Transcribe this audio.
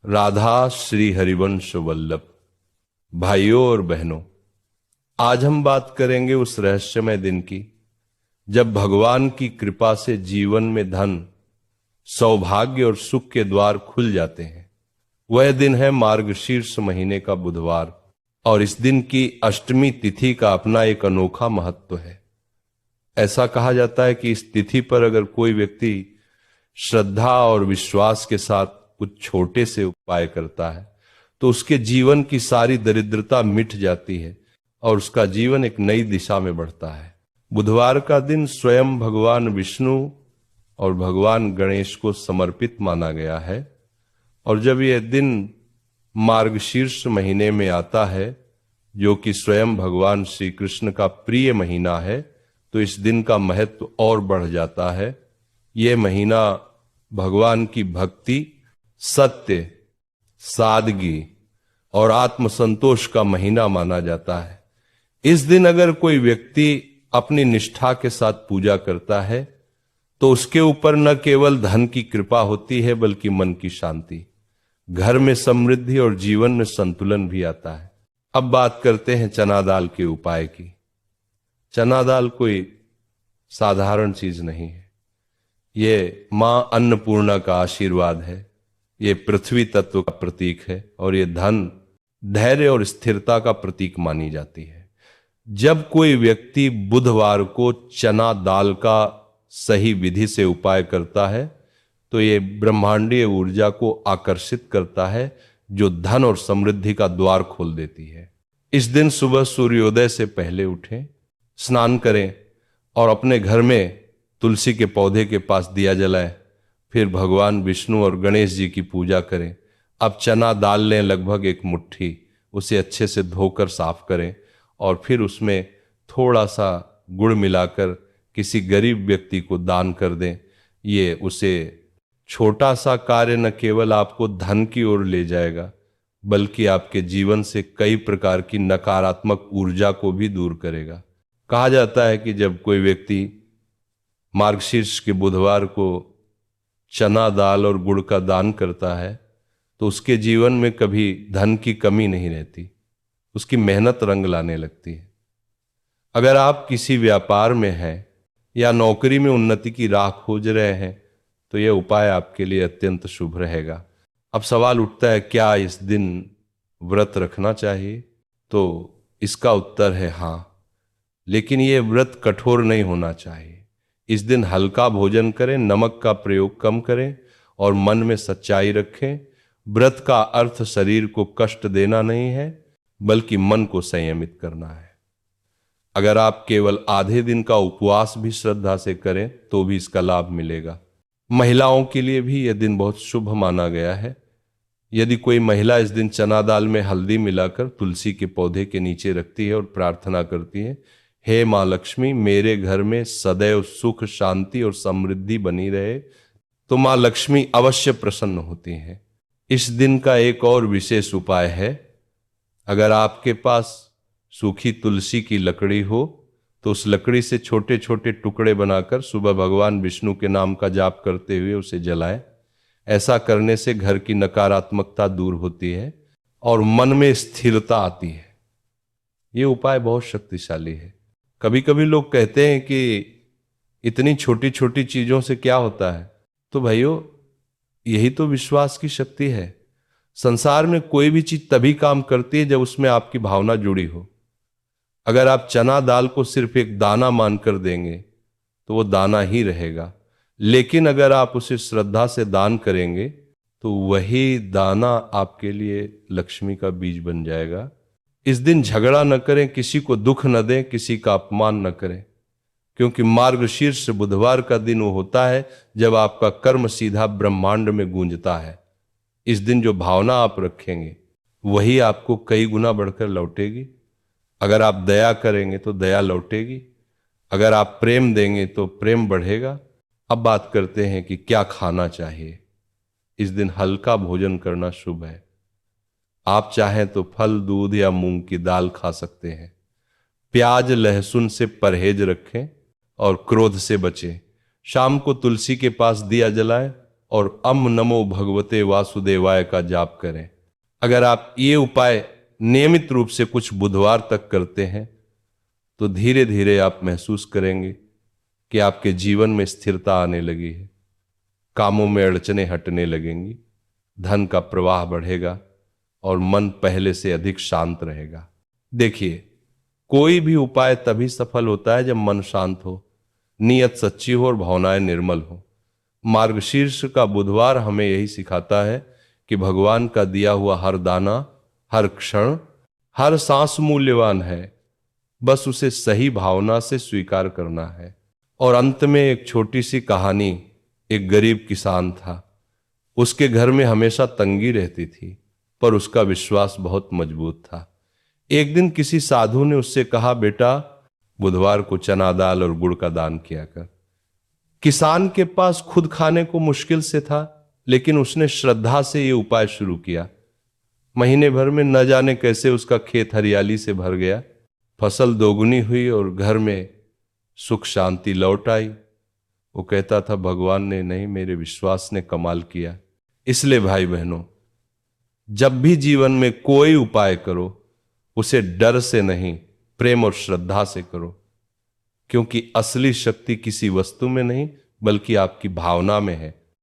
राधा श्री हरिवंश वल्लभ। भाइयों और बहनों, आज हम बात करेंगे उस रहस्यमय दिन की जब भगवान की कृपा से जीवन में धन, सौभाग्य और सुख के द्वार खुल जाते हैं। वह दिन है मार्गशीर्ष महीने का बुधवार, और इस दिन की अष्टमी तिथि का अपना एक अनोखा महत्व है। ऐसा कहा जाता है कि इस तिथि पर अगर कोई व्यक्ति श्रद्धा और विश्वास के साथ कुछ छोटे से उपाय करता है तो उसके जीवन की सारी दरिद्रता मिट जाती है और उसका जीवन एक नई दिशा में बढ़ता है। बुधवार का दिन स्वयं भगवान विष्णु और भगवान गणेश को समर्पित माना गया है, और जब यह दिन मार्गशीर्ष महीने में आता है, जो कि स्वयं भगवान श्री कृष्ण का प्रिय महीना है, तो इस दिन का महत्व और बढ़ जाता है। यह महीना भगवान की भक्ति, सत्य, सादगी और आत्मसंतोष का महीना माना जाता है। इस दिन अगर कोई व्यक्ति अपनी निष्ठा के साथ पूजा करता है तो उसके ऊपर न केवल धन की कृपा होती है बल्कि मन की शांति, घर में समृद्धि और जीवन में संतुलन भी आता है। अब बात करते हैं चना दाल के उपाय की। चना दाल कोई साधारण चीज नहीं है। ये मां अन्नपूर्णा का आशीर्वाद है। ये पृथ्वी तत्व का प्रतीक है और ये धन, धैर्य और स्थिरता का प्रतीक मानी जाती है। जब कोई व्यक्ति बुधवार को चना दाल का सही विधि से उपाय करता है तो ये ब्रह्मांडीय ऊर्जा को आकर्षित करता है, जो धन और समृद्धि का द्वार खोल देती है। इस दिन सुबह सूर्योदय से पहले उठें, स्नान करें और अपने घर में तुलसी के पौधे के पास दिया जलाएं। फिर भगवान विष्णु और गणेश जी की पूजा करें। अब चना दाल लें, लगभग एक मुट्ठी, उसे अच्छे से धोकर साफ करें और फिर उसमें थोड़ा सा गुड़ मिलाकर किसी गरीब व्यक्ति को दान कर दें। ये उसे छोटा सा कार्य न केवल आपको धन की ओर ले जाएगा बल्कि आपके जीवन से कई प्रकार की नकारात्मक ऊर्जा को भी दूर करेगा। कहा जाता है कि जब कोई व्यक्ति मार्गशीर्ष के बुधवार को चना दाल और गुड़ का दान करता है तो उसके जीवन में कभी धन की कमी नहीं रहती, उसकी मेहनत रंग लाने लगती है। अगर आप किसी व्यापार में हैं या नौकरी में उन्नति की राह खोज रहे हैं तो यह उपाय आपके लिए अत्यंत शुभ रहेगा। अब सवाल उठता है, क्या इस दिन व्रत रखना चाहिए? तो इसका उत्तर है हाँ, लेकिन यह व्रत कठोर नहीं होना चाहिए। इस दिन हल्का भोजन करें, नमक का प्रयोग कम करें और मन में सच्चाई रखें। व्रत का अर्थ शरीर को कष्ट देना नहीं है बल्कि मन को संयमित करना है। अगर आप केवल आधे दिन का उपवास भी श्रद्धा से करें तो भी इसका लाभ मिलेगा। महिलाओं के लिए भी यह दिन बहुत शुभ माना गया है। यदि कोई महिला इस दिन चना दाल में हल्दी मिलाकर तुलसी के पौधे के नीचे रखती है और प्रार्थना करती है, हे मां लक्ष्मी, मेरे घर में सदैव सुख, शांति और समृद्धि बनी रहे, तो मां लक्ष्मी अवश्य प्रसन्न होती हैं। इस दिन का एक और विशेष उपाय है। अगर आपके पास सूखी तुलसी की लकड़ी हो तो उस लकड़ी से छोटे छोटे टुकड़े बनाकर सुबह भगवान विष्णु के नाम का जाप करते हुए उसे जलाएं। ऐसा करने से घर की नकारात्मकता दूर होती है और मन में स्थिरता आती है। ये उपाय बहुत शक्तिशाली है। कभी कभी लोग कहते हैं कि इतनी छोटी छोटी चीजों से क्या होता है, तो भाइयों यही तो विश्वास की शक्ति है। संसार में कोई भी चीज तभी काम करती है जब उसमें आपकी भावना जुड़ी हो। अगर आप चना दाल को सिर्फ एक दाना मानकर देंगे तो वो दाना ही रहेगा, लेकिन अगर आप उसे श्रद्धा से दान करेंगे तो वही दाना आपके लिए लक्ष्मी का बीज बन जाएगा। इस दिन झगड़ा न करें, किसी को दुख न दें, किसी का अपमान न करें, क्योंकि मार्गशीर्ष बुधवार का दिन वो होता है जब आपका कर्म सीधा ब्रह्मांड में गूंजता है। इस दिन जो भावना आप रखेंगे वही आपको कई गुना बढ़कर लौटेगी। अगर आप दया करेंगे तो दया लौटेगी, अगर आप प्रेम देंगे तो प्रेम बढ़ेगा। अब बात करते हैं कि क्या खाना चाहिए। इस दिन हल्का भोजन करना शुभ है। आप चाहें तो फल, दूध या मूंग की दाल खा सकते हैं। प्याज, लहसुन से परहेज रखें और क्रोध से बचें। शाम को तुलसी के पास दिया जलाएं और अम नमो भगवते वासुदेवाय का जाप करें। अगर आप ये उपाय नियमित रूप से कुछ बुधवार तक करते हैं तो धीरे धीरे आप महसूस करेंगे कि आपके जीवन में स्थिरता आने लगी है, कामों में अड़चने हटने लगेंगी, धन का प्रवाह बढ़ेगा और मन पहले से अधिक शांत रहेगा। देखिए, कोई भी उपाय तभी सफल होता है जब मन शांत हो, नीयत सच्ची हो और भावनाएं निर्मल हो। मार्गशीर्ष का बुधवार हमें यही सिखाता है कि भगवान का दिया हुआ हर दाना, हर क्षण, हर सांस मूल्यवान है, बस उसे सही भावना से स्वीकार करना है। और अंत में एक छोटी सी कहानी। एक गरीब किसान था, उसके घर में हमेशा तंगी रहती थी, पर उसका विश्वास बहुत मजबूत था। एक दिन किसी साधु ने उससे कहा, बेटा बुधवार को चना दाल और गुड़ का दान किया कर। किसान के पास खुद खाने को मुश्किल से था, लेकिन उसने श्रद्धा से यह उपाय शुरू किया। महीने भर में न जाने कैसे उसका खेत हरियाली से भर गया, फसल दोगुनी हुई और घर में सुख शांति लौट आई। वो कहता था, भगवान ने नहीं, मेरे विश्वास ने कमाल किया। इसलिए भाई बहनों, जब भी जीवन में कोई उपाय करो, उसे डर से नहीं, प्रेम और श्रद्धा से करो, क्योंकि असली शक्ति किसी वस्तु में नहीं बल्कि आपकी भावना में है।